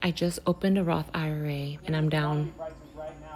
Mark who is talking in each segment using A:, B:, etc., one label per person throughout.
A: I just opened a Roth IRA and I'm down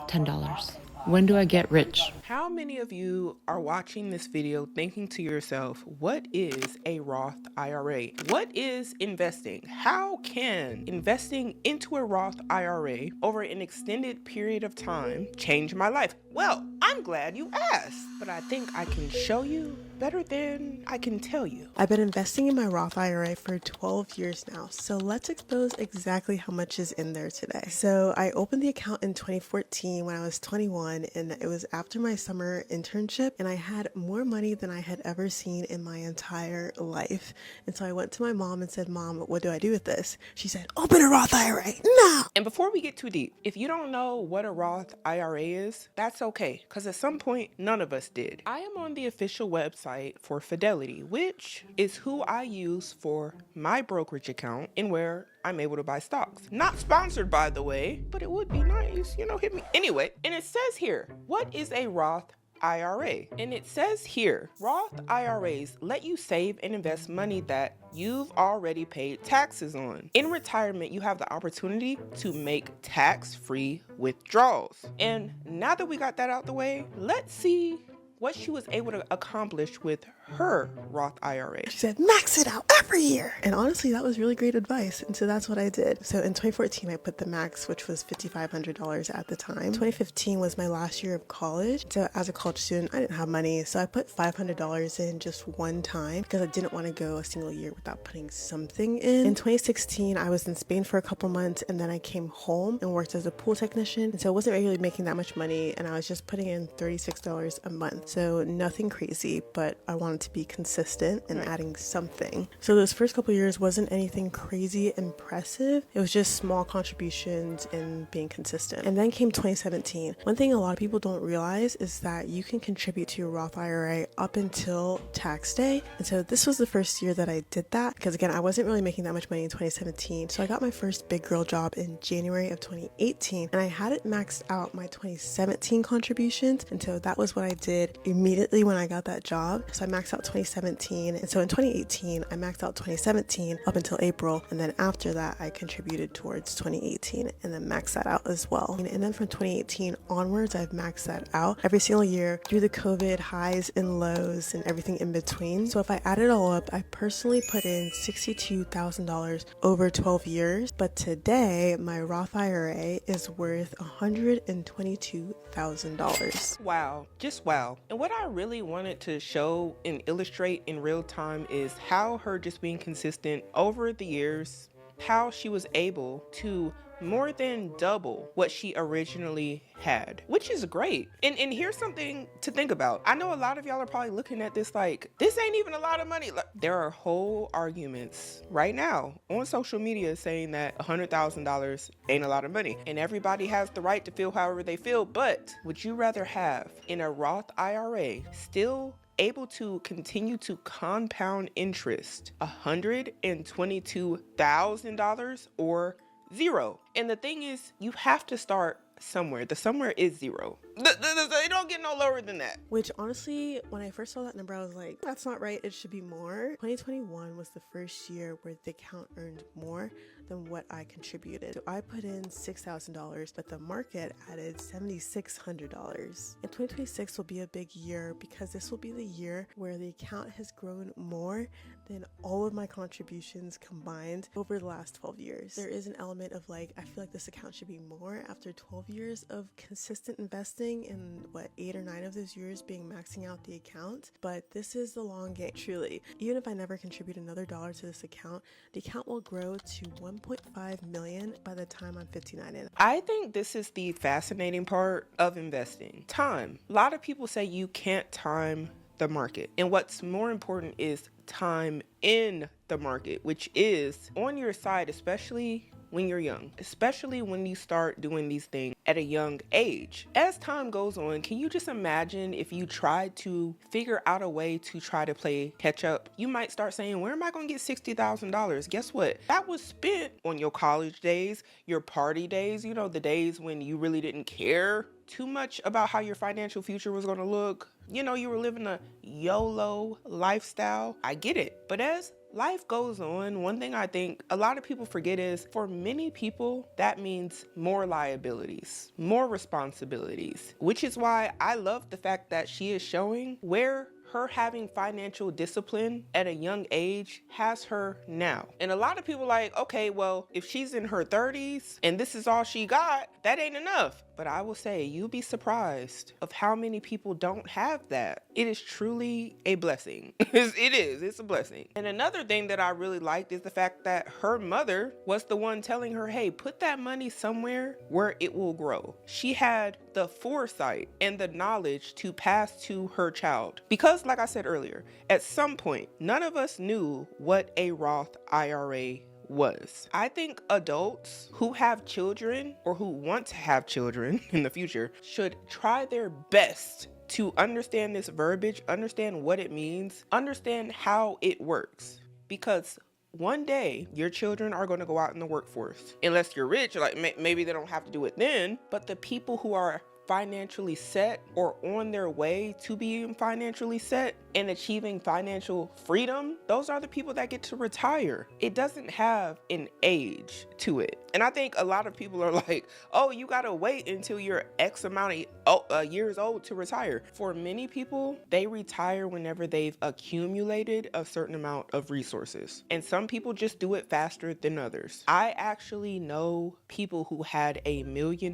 A: $10. When do I get rich?
B: How many of you are watching this video thinking to yourself, what is a Roth IRA? What is investing? How can investing into a Roth IRA over an extended period of time change my life? Well, I'm glad you asked, but I think I can show you better than I can tell you.
C: I've been investing in my Roth IRA for 12 years now, so let's expose exactly how much is in there today. So I opened the account in 2014 when I was 21, and it was after my summer internship, and I had more money than I had ever seen in my entire life. And so I went to my mom and said, "Mom, what do I do with this?" She said, "Open a Roth IRA now."
B: And before we get too deep, if you don't know what a Roth IRA is, that's okay, because at some point, none of us did. I am on the official website for Fidelity, which is who I use for my brokerage account and where I'm able to buy stocks. Not sponsored, by the way, but it would be nice, hit me. Anyway, and it says here, what is a Roth IRA? And it says here, Roth IRAs let you save and invest money that you've already paid taxes on. In retirement, you have the opportunity to make tax-free withdrawals. And now that we got that out the way, let's see what she was able to accomplish with her Roth IRA.
C: She said, "Max it out every year." And honestly, that was really great advice. And so that's what I did. So in 2014, I put the max, which was $5,500 at the time. 2015 was my last year of college. So as a college student, I didn't have money. So I put $500 in just one time because I didn't want to go a single year without putting something in. In 2016, I was in Spain for a couple months, and then I came home and worked as a pool technician. And so I wasn't really making that much money, and I was just putting in $36 a month. So nothing crazy, but I wanted to be consistent and adding something. So those first couple years wasn't anything crazy impressive. It was just small contributions and being consistent. And then came 2017. One thing a lot of people don't realize is that you can contribute to your Roth IRA up until tax day. And so this was the first year that I did that because, again, I wasn't really making that much money in 2017. So I got my first big girl job in January of 2018, and I hadn't maxed out my 2017 contributions. And so that was what I did immediately when I got that job. So I maxed out 2017, and so in 2018 I maxed out 2017 up until April, and then after that I contributed towards 2018 and then maxed that out as well. And then from 2018 onwards, I've maxed that out every single year through the COVID highs and lows and everything in between. So if I add it all up, I personally put in $62,000 over 12 years, but today my Roth IRA is worth $122,000.
B: Wow, just wow. And what I really wanted to show and illustrate in real time is how her just being consistent over the years, how she was able to more than double what she originally had, which is great. And here's something to think about. I know a lot of y'all are probably looking at this like, this ain't even a lot of money. There are whole arguments right now on social media saying that $100,000 ain't a lot of money. And everybody has the right to feel however they feel, but would you rather have in a Roth IRA still able to continue to compound interest $122,000 or zero? And the thing is, you have to start somewhere. The somewhere is zero. They don't get no lower than that.
C: Which honestly, when I first saw that number, I was like, that's not right. It should be more. 2021 was the first year where the account earned more than what I contributed. So I put in $6,000, but the market added $7,600. And 2026 will be a big year because this will be the year where the account has grown more than all of my contributions combined over the last 12 years. There is an element of like, I feel like this account should be more after 12 years of consistent investing and 8 or 9 of those years being maxing out the account. But this is the long game, truly. Even if I never contribute another dollar to this account, the account will grow to $1.5 million by the time I'm 59. And
B: I think this is the fascinating part of investing. Time. A lot of people say you can't time the market. And what's more important is time in the market, which is on your side, especially when you're young, especially when you start doing these things at a young age. As time goes on, can you just imagine if you tried to figure out a way to try to play catch up? You might start saying, where am I going to get $60,000? Guess what? That was spent on your college days, your party days, the days when you really didn't care too much about how your financial future was going to look. You were living a YOLO lifestyle. I get it. But as life goes on, one thing I think a lot of people forget is for many people, that means more liabilities, more responsibilities, which is why I love the fact that she is showing where her having financial discipline at a young age has her now. And a lot of people like, okay, well, if she's in her 30s and this is all she got, that ain't enough. But I will say, you'll be surprised of how many people don't have that. It is truly a blessing. It's a blessing. And another thing that I really liked is the fact that her mother was the one telling her, hey, put that money somewhere where it will grow. She had the foresight and the knowledge to pass to her child. Because like I said earlier, at some point, none of us knew what a Roth IRA was. I think adults who have children or who want to have children in the future should try their best to understand this verbiage, understand what it means, understand how it works. Because one day your children are going to go out in the workforce. Unless you're rich, like maybe they don't have to do it then, but the people who are financially set or on their way to being financially set and achieving financial freedom, those are the people that get to retire. It doesn't have an age to it. And I think a lot of people are like, oh, you gotta wait until you're X amount of years old to retire. For many people, they retire whenever they've accumulated a certain amount of resources. And some people just do it faster than others. I actually know people who had $1 million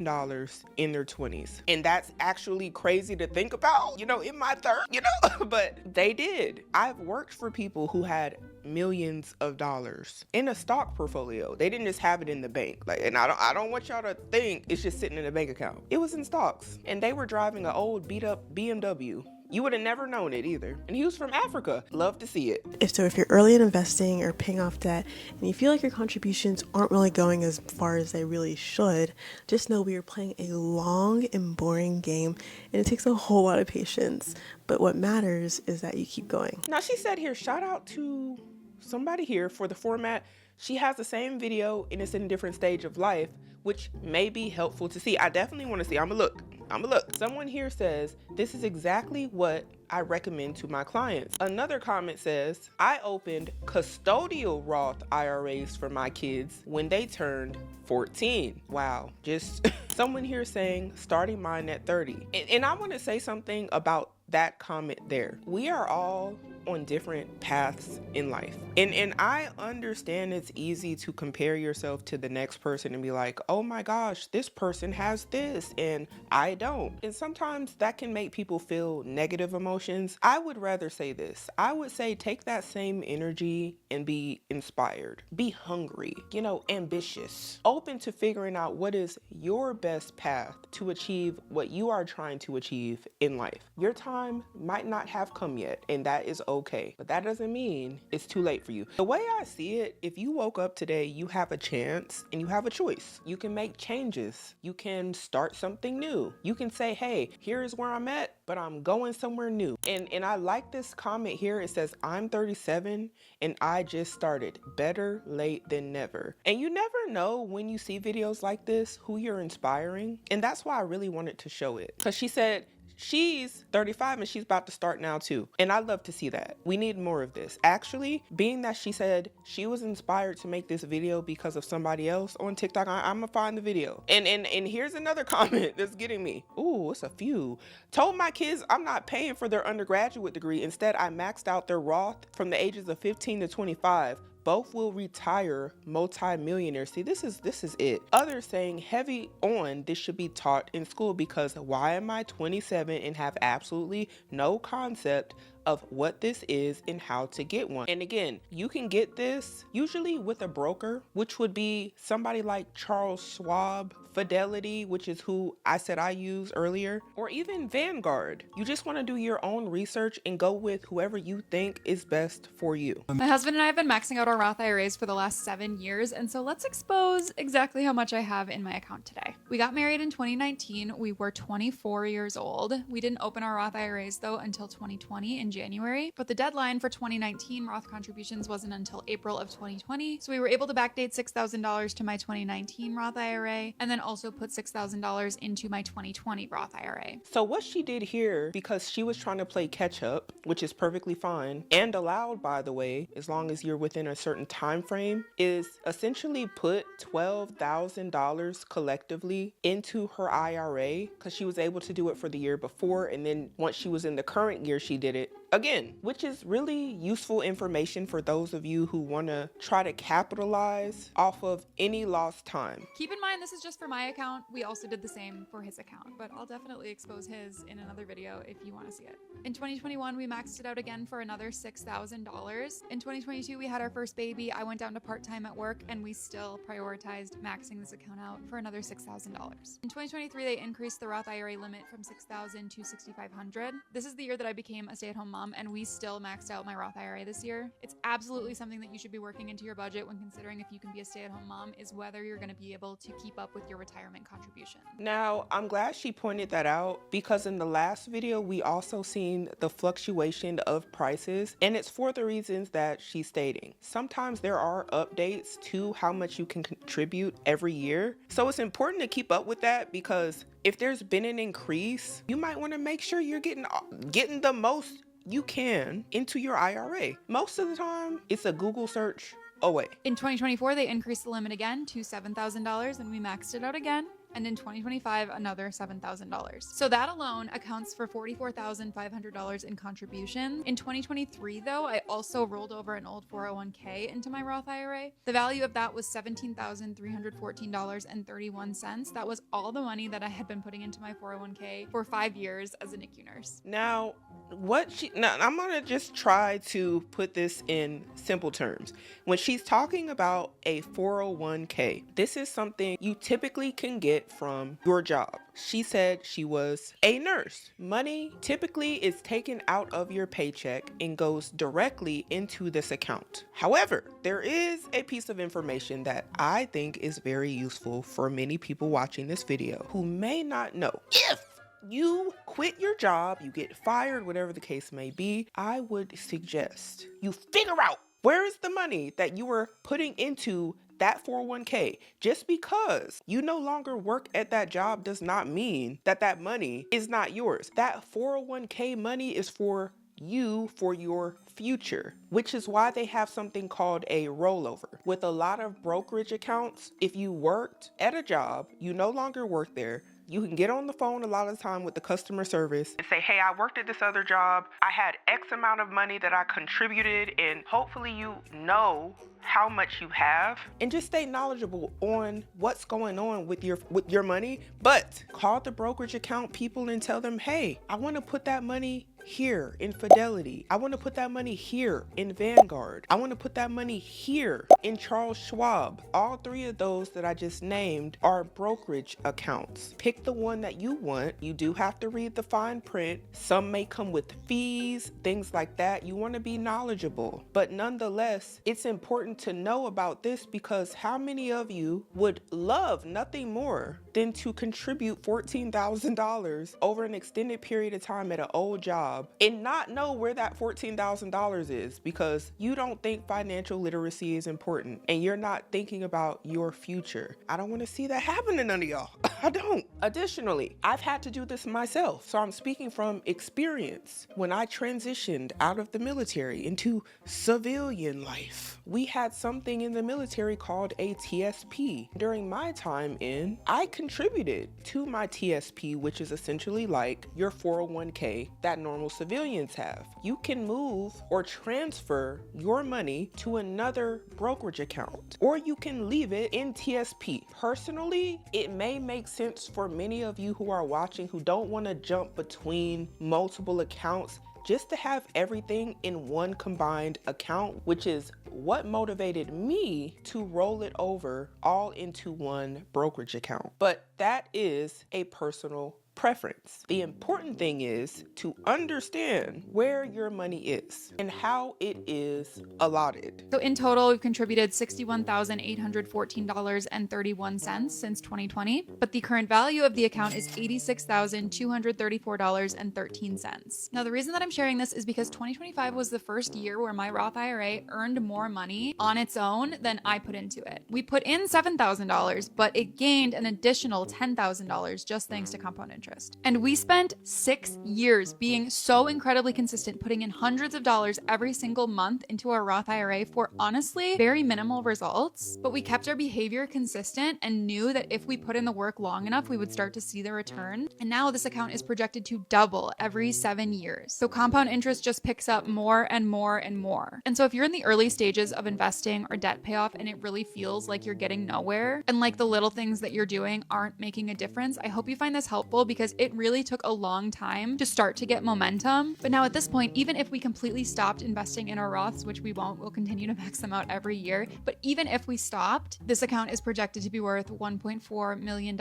B: in their 20s. And that's actually crazy to think about, in my third, but they did. I've worked for people who had millions of dollars in a stock portfolio. They didn't just have it in the bank. And I don't want y'all to think it's just sitting in a bank account. It was in stocks. And they were driving an old beat up BMW. You would have never known it either. And he was from Africa. Love to see it.
C: If you're early in investing or paying off debt and you feel like your contributions aren't really going as far as they really should, just know we are playing a long and boring game and it takes a whole lot of patience. But what matters is that you keep going.
B: Now she said here, shout out to somebody here for the format. She has the same video and it's in a different stage of life, which may be helpful to see. I definitely want to see. I'ma look. Someone here says, this is exactly what I recommend to my clients. Another comment says, I opened custodial Roth IRAs for my kids when they turned 14. Wow. Just someone here saying, starting mine at 30. And I want to say something about that comment there. We are all on different paths in life. And I understand it's easy to compare yourself to the next person and be like, oh my gosh, this person has this and I don't. And sometimes that can make people feel negative emotions. I would rather say this. I would say take that same energy and be inspired. Be hungry, ambitious, open to figuring out what is your best path to achieve what you are trying to achieve in life. Your time might not have come yet, and that is okay, but that doesn't mean it's too late for you. The way I see it, if you woke up today, you have a chance and you have a choice. You can make changes. You can start something new. You can say, hey, here's where I'm at, but I'm going somewhere new. And I like this comment here. It says, I'm 37 and I just started. Better late than never. And you never know when you see videos like this, who you're inspiring. And that's why I really wanted to show it. Because she said, she's 35 and she's about to start now too. And I love to see that. We need more of this. Actually, being that she said she was inspired to make this video because of somebody else on TikTok, I'm gonna find the video. And here's another comment that's getting me. Ooh, it's a few. Told my kids I'm not paying for their undergraduate degree. Instead, I maxed out their Roth from the ages of 15 to 25. Both will retire multi-millionaires. See, this is it. Others saying heavy on this should be taught in school because why am I 27 and have absolutely no concept of what this is and how to get one? And again, you can get this usually with a broker, which would be somebody like Charles Schwab, Fidelity, which is who I said I use earlier, or even Vanguard. You just want to do your own research and go with whoever you think is best for you.
D: My husband and I have been maxing out our Roth IRAs for the last 7 years, and so let's expose exactly how much I have in my account today. We got married in 2019. We were 24 years old. We didn't open our Roth IRAs though until 2020 in January, but the deadline for 2019 Roth contributions wasn't until April of 2020. So we were able to backdate $6,000 to my 2019 Roth IRA and then also put $6,000 into my 2020 Roth IRA.
B: So what she did here, because she was trying to play catch up, which is perfectly fine and allowed, by the way, as long as you're within a certain time frame, is essentially put $12,000 collectively into her IRA because she was able to do it for the year before, and then once she was in the current year, she did it again, which is really useful information for those of you who want to try to capitalize off of any lost time.
D: Keep in mind, this is just for my account. We also did the same for his account, but I'll definitely expose his in another video if you want to see it. In 2021, we maxed it out again for another $6,000. In 2022, we had our first baby. I went down to part-time at work, and we still prioritized maxing this account out for another $6,000. In 2023, they increased the Roth IRA limit from $6,000 to $6,500. This is the year that I became a stay-at-home mom, and we still maxed out my Roth IRA this year. It's absolutely something that you should be working into your budget when considering if you can be a stay-at-home mom, is whether you're going to be able to keep up with your retirement contribution.
B: Now, I'm glad she pointed that out because in the last video, we also seen the fluctuation of prices, and it's for the reasons that she's stating. Sometimes there are updates to how much you can contribute every year. So it's important to keep up with that because if there's been an increase, you might want to make sure you're getting the most you can into your IRA. Most of the time, it's a Google search away.
D: In 2024, they increased the limit again to $7,000 and we maxed it out again. And in 2025, another $7,000. So that alone accounts for $44,500 in contribution. In 2023, though, I also rolled over an old 401k into my Roth IRA. The value of that was $17,314.31. That was all the money that I had been putting into my 401k for 5 years as a NICU nurse.
B: Now, I'm gonna just try to put this in simple terms. When she's talking about a 401k, this is something you typically can get from your job. She said she was a nurse. Money typically is taken out of your paycheck and goes directly into this account. However, there is a piece of information that I think is very useful for many people watching this video who may not know. If you quit your job, you get fired, whatever the case may be, I would suggest you figure out where is the money that you were putting into that 401k. Just because you no longer work at that job does not mean that that money is not yours. That 401k money is for you, for your future, which is why they have something called a rollover. With a lot of brokerage accounts, if you worked at a job, you no longer work there, you can get on the phone a lot of the time with the customer service and say, hey, I worked at this other job. I had X amount of money that I contributed, and hopefully you know how much you have, and just stay knowledgeable on what's going on with your money. But call the brokerage account people and tell them, hey, I want to put that money here in Fidelity. I want to put that money here in Vanguard. I want to put that money here in Charles Schwab. All three of those that I just named are brokerage accounts. Pick the one that you want. You do have to read the fine print. Some may come with fees, things like that. You want to be knowledgeable. But nonetheless, it's important to know about this because how many of you would love nothing more than to contribute $14,000 over an extended period of time at an old job and not know where that $14,000 is because you don't think financial literacy is important and you're not thinking about your future? I don't want to see that happen to none of y'all. I don't. Additionally, I've had to do this myself, so I'm speaking from experience. When I transitioned out of the military into civilian life, we had something in the military called a TSP. During my time in, I contributed to my TSP, which is essentially like your 401k that normal civilians have. You can move or transfer your money to another brokerage account, or you can leave it in TSP. Personally, it may make sense for many of you who are watching who don't want to jump between multiple accounts just to have everything in one combined account, which is what motivated me to roll it over all into one brokerage account. But that is a personal preference. The important thing is to understand where your money is and how it is allotted.
D: So in total, we've contributed $61,814.31 since 2020, but the current value of the account is $86,234.13. Now, the reason that I'm sharing this is because 2025 was the first year where my Roth IRA earned more money on its own than I put into it. We put in $7,000, but it gained an additional $10,000 just thanks to compound interest. And we spent 6 years being so incredibly consistent, putting in hundreds of dollars every single month into our Roth IRA for honestly very minimal results. But we kept our behavior consistent and knew that if we put in the work long enough, we would start to see the return. And now this account is projected to double every 7 years. So compound interest just picks up more and more and more. And so if you're in the early stages of investing or debt payoff and it really feels like you're getting nowhere and like the little things that you're doing aren't making a difference, I hope you find this helpful because it really took a long time to start to get momentum. But now at this point, even if we completely stopped investing in our Roths, which we won't, we'll continue to max them out every year. But even if we stopped, this account is projected to be worth $1.4 million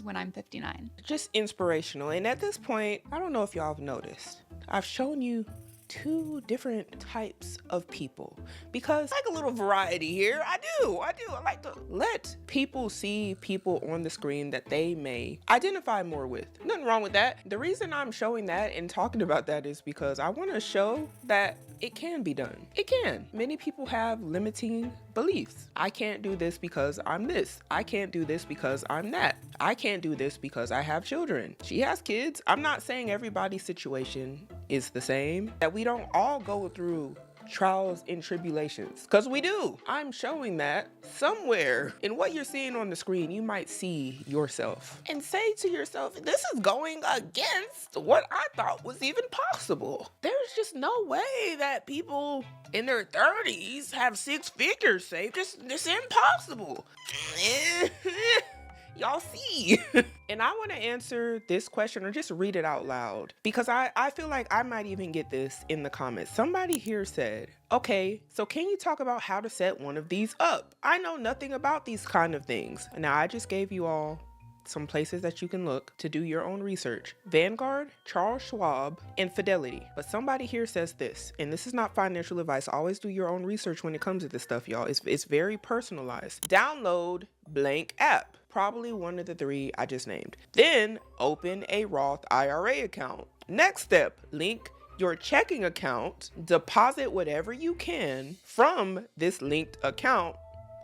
D: when I'm 59.
B: Just inspirational. And at this point, I don't know if y'all have noticed, I've shown you 2 different types of people because I like a little variety here. I do. I like to let people see people on the screen that they may identify more with. Nothing wrong with that. The reason I'm showing that and talking about that is because I want to show that it can be done. It can. Many people have limiting beliefs. I can't do this because I'm this. I can't do this because I'm that. I can't do this because I have children. She has kids. I'm not saying everybody's situation is the same, that we don't all go through trials and tribulations, because we do. I'm showing that somewhere in what you're seeing on the screen, you might see yourself and say to yourself, this is going against what I thought was even possible. There's just no way that people in their 30s have 6 figures saved. It's impossible. Y'all see. And I want to answer this question or just read it out loud because I feel like I might even get this in the comments. Somebody here said, okay, so can you talk about how to set one of these up? I know nothing about these kind of things. Now, I just gave you all some places that you can look to do your own research. Vanguard, Charles Schwab, and Fidelity. But somebody here says this, and this is not financial advice. Always do your own research when it comes to this stuff, y'all. It's very personalized. Download blank app. Probably one of the 3 I just named. Then open a Roth IRA account. Next step, link your checking account, deposit whatever you can from this linked account,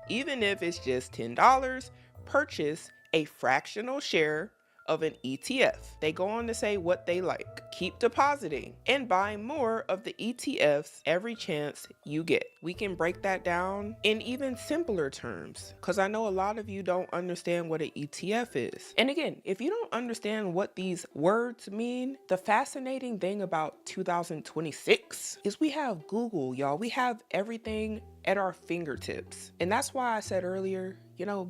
B: even if it's just $10, purchase a fractional share of an ETF. They go on to say what they like. Keep depositing and buy more of the ETFs every chance you get. We can break that down in even simpler terms because I know a lot of you don't understand what an ETF is. And again, if you don't understand what these words mean, the fascinating thing about 2026 is we have Google, y'all. We have everything at our fingertips. And that's why I said earlier,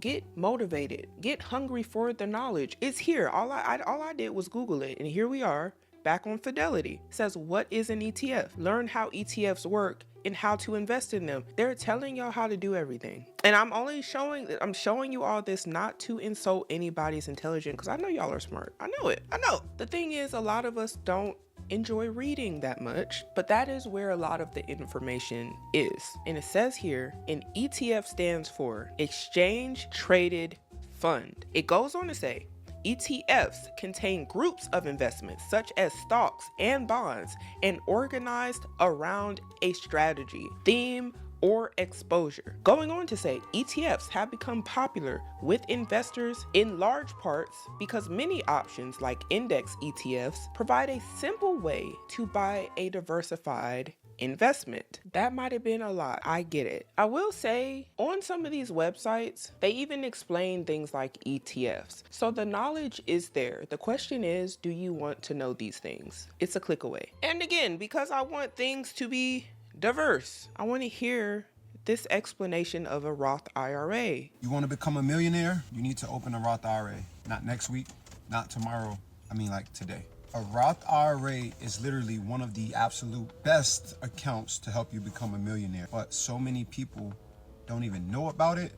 B: get motivated, get hungry for the knowledge. It's here. All I did was Google it, and here we are back on Fidelity. It says, what is an ETF? Learn how ETFs work and how to invest in them. They're telling y'all how to do everything. And I'm showing you all this not to insult anybody's intelligence, because I know y'all are smart. I know it. I know. The thing is, a lot of us don't enjoy reading that much, but that is where a lot of the information is. And it says here, an ETF stands for Exchange Traded Fund. It goes on to say, ETFs contain groups of investments such as stocks and bonds and organized around a strategy, theme, or exposure. Going on to say, ETFs have become popular with investors in large parts because many options like index ETFs provide a simple way to buy a diversified investment. That might have been a lot. I get it. I will say on some of these websites, they even explain things like ETFs. So the knowledge is there. The question is, do you want to know these things? It's a click away. And again, because I want things to be diverse, I want to hear this explanation of a Roth IRA.
E: You want to become a millionaire? You need to open a Roth IRA. Not next week, not tomorrow. I mean, like today. A Roth IRA is literally one of the absolute best accounts to help you become a millionaire. But so many people don't even know about it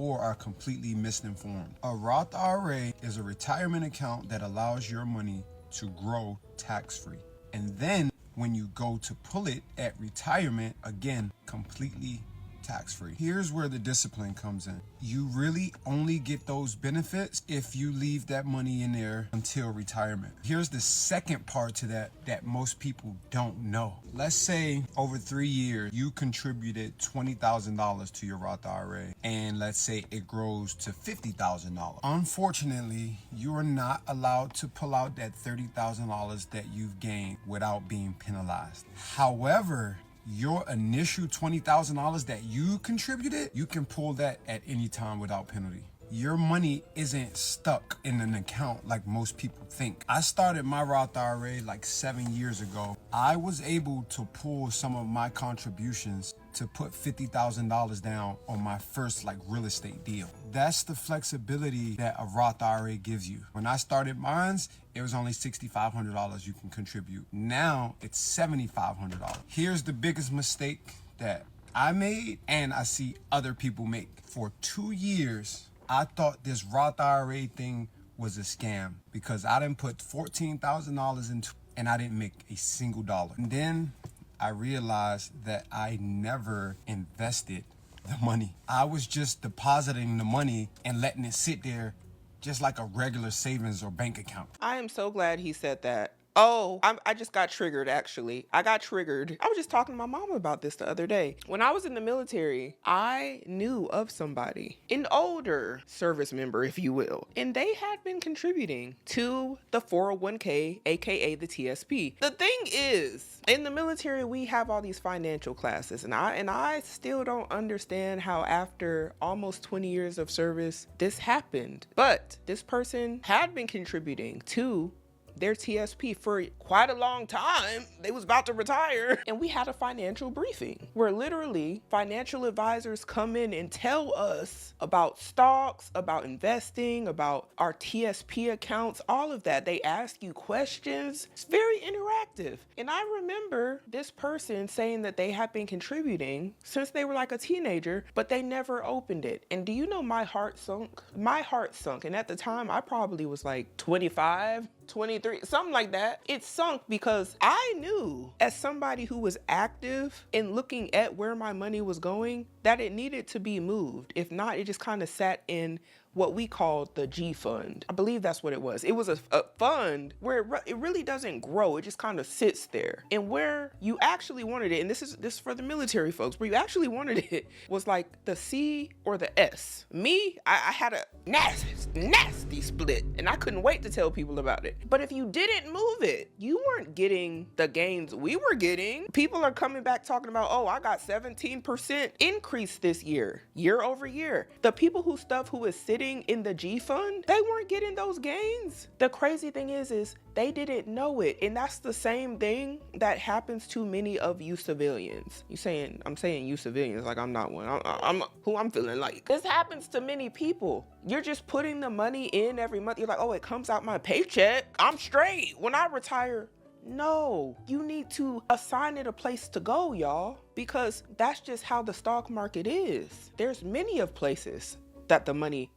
E: or are completely misinformed. A Roth IRA is a retirement account that allows your money to grow tax-free. And then when you go to pull it at retirement, again, completely tax-free. Here's where the discipline comes in. You really only get those benefits if you leave that money in there until retirement. Here's the second part to that most people don't know. Let's say over 3 years, you contributed $20,000 to your Roth IRA, and let's say it grows to $50,000. Unfortunately, you are not allowed to pull out that $30,000 that you've gained without being penalized. However, your initial $20,000 that you contributed, you can pull that at any time without penalty. Your money isn't stuck in an account like most people think. I started my Roth IRA like 7 years ago. I was able to pull some of my contributions to put $50,000 down on my first real estate deal. That's the flexibility that a Roth IRA gives you. When I started mine, it was only $6,500 you can contribute. Now it's $7,500. Here's the biggest mistake that I made and I see other people make. For 2 years, I thought this Roth IRA thing was a scam because I didn't put $14,000 into and I didn't make a single dollar. And then I realized that I never invested the money. I was just depositing the money and letting it sit there just like a regular savings or bank account.
B: I am so glad he said that. Oh, I just got triggered, actually. I got triggered. I was just talking to my mom about this the other day. When I was in the military, I knew of somebody, an older service member, if you will, and they had been contributing to the 401k, aka the TSP. The thing is, in the military, we have all these financial classes, and I still don't understand how after almost 20 years of service, this happened. But this person had been contributing to their TSP for quite a long time. They was about to retire. And we had a financial briefing where literally financial advisors come in and tell us about stocks, about investing, about our TSP accounts, all of that. They ask you questions. It's very interactive. And I remember this person saying that they had been contributing since they were like a teenager, but they never opened it. And do you know my heart sunk? My heart sunk. And at the time, I probably was like 25, 23, something like that. It sunk because I knew, as somebody who was active in looking at where my money was going, that it needed to be moved. If not, it just kind of sat in what we called the G fund. I believe that's what it was. It was a fund where it really doesn't grow. It just kind of sits there. And where you actually wanted it, and this is for the military folks, where you actually wanted it was like the C or the S. Me, I had a nasty split, and I couldn't wait to tell people about it. But if you didn't move it, you weren't getting the gains we were getting. People are coming back talking about, oh, I got 17% increase this year over year. The people who is sitting in the G fund, they weren't getting those gains. The crazy thing is they didn't know it. And that's the same thing that happens to many of you civilians. I'm saying you civilians like I'm not one. I'm who I'm feeling like. This happens to many people. You're just putting the money in every month. You're like, oh, it comes out my paycheck. I'm straight. When I retire, no, you need to assign it a place to go, y'all, because that's just how the stock market is. There's many of places that the money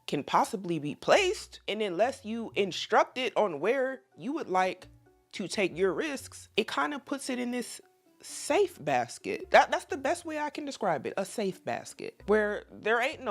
B: can possibly be placed, and unless you instruct it on where you would like to take your risks, it kind of puts it in this safe basket. That's the best way I can describe it, a safe basket, where there ain't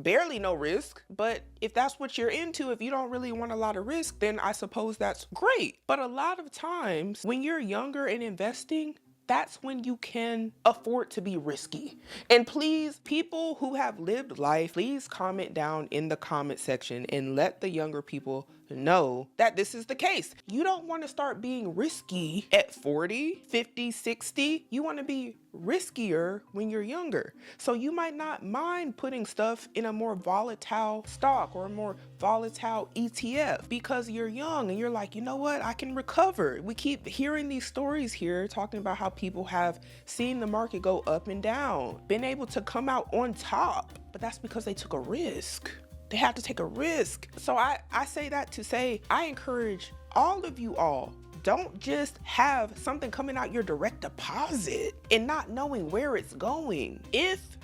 B: barely no risk, but if that's what you're into, if you don't really want a lot of risk, then I suppose that's great. But a lot of times when you're younger and investing, that's when you can afford to be risky. And please, people who have lived life, please comment down in the comment section and let the younger people know that this is the case. You don't want to start being risky at 40, 50, 60. You want to be riskier when you're younger. So you might not mind putting stuff in a more volatile stock or a more volatile ETF because you're young and you're like, you know what, I can recover. We keep hearing these stories here talking about how people have seen the market go up and down, been able to come out on top, but that's because they took a risk. They had to take a risk. So I say that to say, I encourage all of you all, don't just have something coming out your direct deposit and not knowing where it's going. If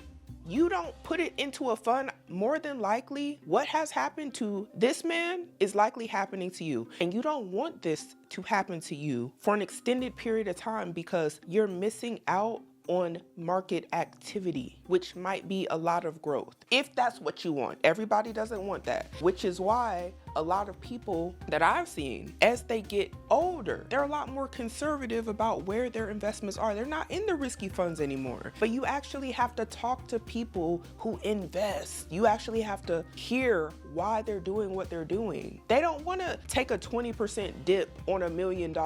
B: you don't put it into a fund, more than likely what has happened to this man is likely happening to you. And you don't want this to happen to you for an extended period of time because you're missing out on market activity, which might be a lot of growth, if that's what you want. Everybody doesn't want that, which is why a lot of people that I've seen, as they get older, they're a lot more conservative about where their investments are. They're not in the risky funds anymore. But you actually have to talk to people who invest. You actually have to hear why they're doing what they're doing. They don't want to take a 20% dip on $1 million.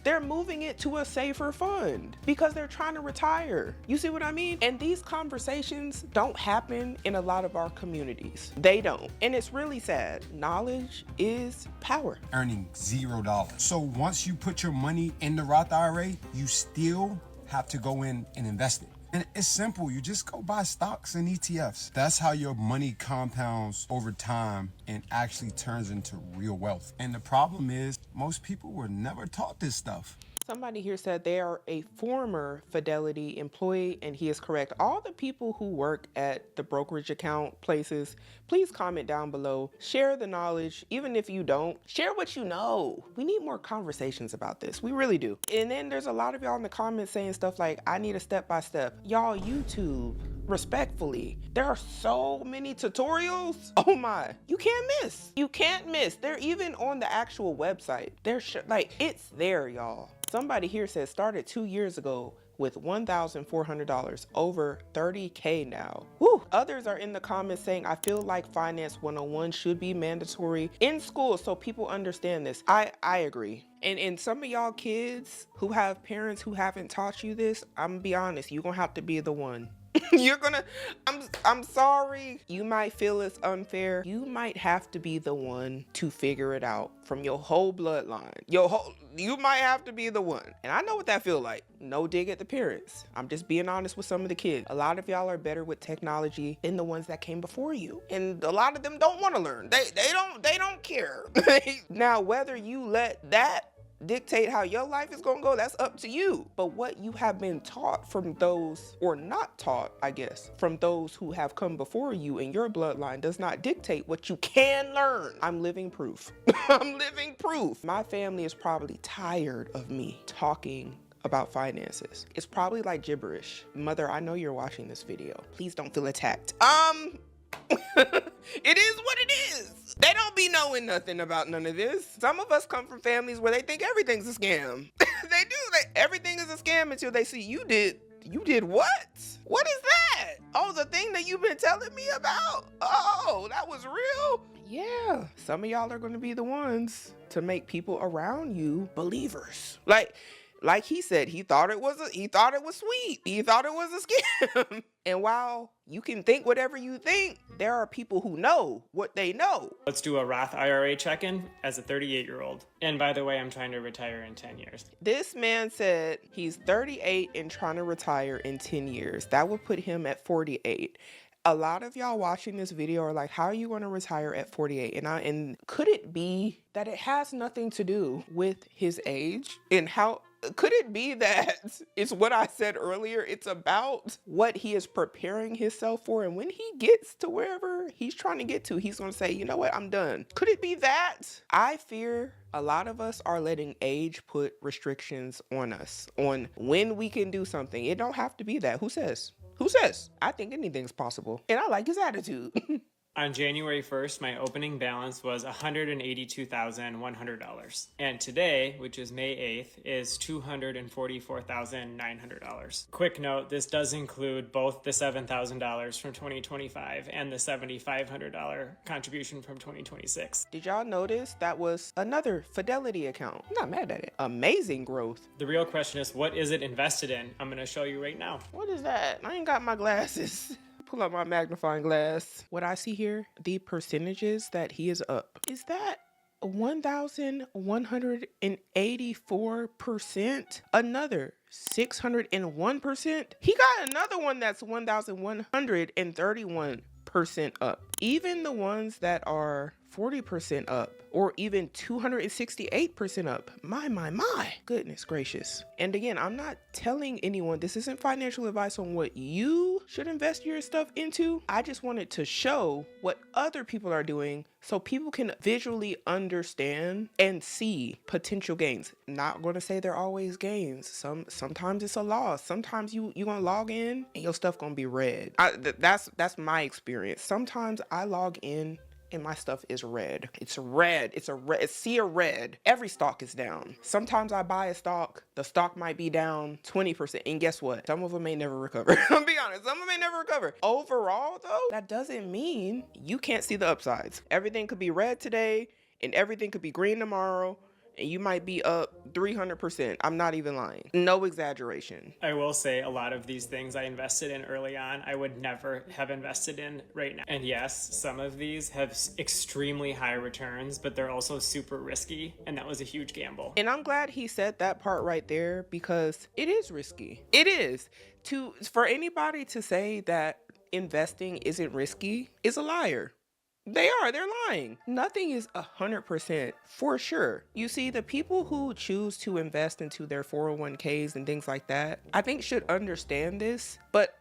B: They're moving it to a safer fund because they're trying to retire. You see what I mean? And these conversations don't happen in a lot of our communities. They don't. And it's really sad. Knowledge is power.
E: Earning $0. So once you put your money in the Roth IRA, you still have to go in and invest it. And it's simple. You just go buy stocks and ETFs. That's how your money compounds over time and actually turns into real wealth. And the problem is most people were never taught this stuff.
B: Somebody here said they are a former Fidelity employee, and he is correct. All the people who work at the brokerage account places, please comment down below. Share the knowledge, even if you don't. Share what you know. We need more conversations about this. We really do. And then there's a lot of y'all in the comments saying stuff like, I need a step-by-step. Y'all, YouTube, respectfully, there are so many tutorials. Oh my, you can't miss. You can't miss. They're even on the actual website. They're like, it's there, y'all. Somebody here says started 2 years ago with $1,400, over 30K now. Woo! Others are in the comments saying, I feel like Finance 101 should be mandatory in school so people understand this. I agree. And some of y'all kids who have parents who haven't taught you this, I'm gonna be honest, you're gonna have to be the one. I'm sorry. You might feel it's unfair. You might have to be the one to figure it out from your whole bloodline. You might have to be the one. And I know what that feel like. No dig at the parents. I'm just being honest with some of the kids. A lot of y'all are better with technology than the ones that came before you. And a lot of them don't want to learn. They don't care. Now, whether you let that dictate how your life is gonna go, that's up to you. But what you have been taught from those, or not taught, I guess, from those who have come before you in your bloodline does not dictate what you can learn. I'm living proof. I'm living proof. My family is probably tired of me talking about finances. It's probably like gibberish. Mother, I know you're watching this video. Please don't feel attacked. It is what it is. They don't be knowing nothing about none of this. Some of us come from families where they think everything's a scam. They do. Everything is a scam until they see you did what? What is that? Oh, the thing that you've been telling me about? Oh, that was real? Yeah. Some of y'all are going to be the ones to make people around you believers. Like he said, he thought it was sweet. He thought it was a scam. And while you can think whatever you think, there are people who know what they know.
F: Let's do a Roth IRA check-in as a 38-year-old. And by the way, I'm trying to retire in 10 years.
B: This man said he's 38 and trying to retire in 10 years. That would put him at 48. A lot of y'all watching this video are like, how are you going to retire at 48? And could it be that it has nothing to do with his age? And how could it be that it's what I said earlier? It's about what he is preparing himself for. And when he gets to wherever he's trying to get to, he's going to say, you know what? I'm done. Could it be that? I fear a lot of us are letting age put restrictions on us on when we can do something. It don't have to be that. Who says? Who says? I think anything's possible. And I like his attitude.
F: On January 1st, my opening balance was $182,100. And today, which is May 8th, is $244,900. Quick note, this does include both the $7,000 from 2025 and the $7,500 contribution from 2026.
B: Did y'all notice that was another Fidelity account? I'm not mad at it. Amazing growth.
F: The real question is, what is it invested in? I'm going to show you right now.
B: What is that? I ain't got my glasses. Pull up my magnifying glass. What I see here, the percentages that he is up. Is that 1,184%? Another 601%? He got another one that's 1,131% up. Even the ones that are 40% up or even 268% up. My. Goodness gracious. And again, I'm not telling anyone, this isn't financial advice on what you should invest your stuff into. I just wanted to show what other people are doing so people can visually understand and see potential gains. Not going to say they're always gains. Sometimes it's a loss. Sometimes you going to log in and your stuff going to be red. That's my experience. Sometimes I log in and my stuff is red. It's red. It's a sea of red. Every stock is down. Sometimes I buy a stock, the stock might be down 20%. And guess what? Some of them may never recover. I'll be honest, some of them may never recover. Overall though, that doesn't mean you can't see the upsides. Everything could be red today and everything could be green tomorrow. And you might be up 300%. I'm not even lying. No exaggeration.
F: I will say a lot of these things I invested in early on, I would never have invested in right now. And yes, some of these have extremely high returns, but they're also super risky. And that was a huge gamble.
B: And I'm glad he said that part right there because it is risky. It is. For anybody to say that investing isn't risky is a liar. They're lying. Nothing is 100% for sure. You see, the people who choose to invest into their 401ks and things like that, I think should understand this, but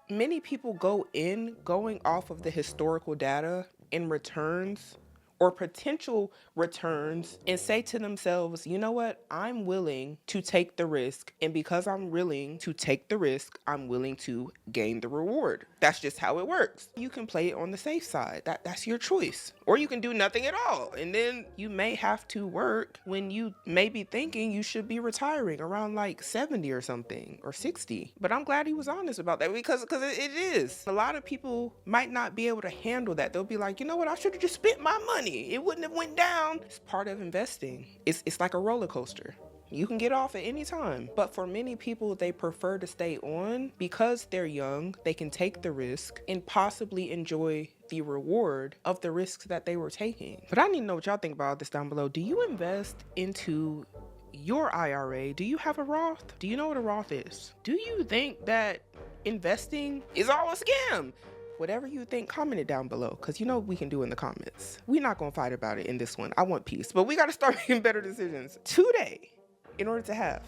B: many people going off of the historical data and returns or potential returns and say to themselves, you know what, I'm willing to take the risk. And because I'm willing to take the risk, I'm willing to gain the reward. That's just how it works. You can play it on the safe side. That's your choice. Or you can do nothing at all. And then you may have to work when you may be thinking you should be retiring around like 70 or something or 60. But I'm glad he was honest about that because it is. A lot of people might not be able to handle that. They'll be like, you know what, I should have just spent my money. It wouldn't have went down. It's part of investing. It's like a roller coaster. You can get off at any time. But for many people, they prefer to stay on because they're young. They can take the risk and possibly enjoy the reward of the risks that they were taking. But I need to know what y'all think about this down below. Do you invest into your IRA? Do you have a Roth? Do you know what a Roth is? Do you think that investing is all a scam? Whatever you think, comment it down below because you know we can do in the comments. We're not going to fight about it in this one. I want peace, but we got to start making better decisions today in order to have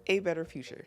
B: a better future.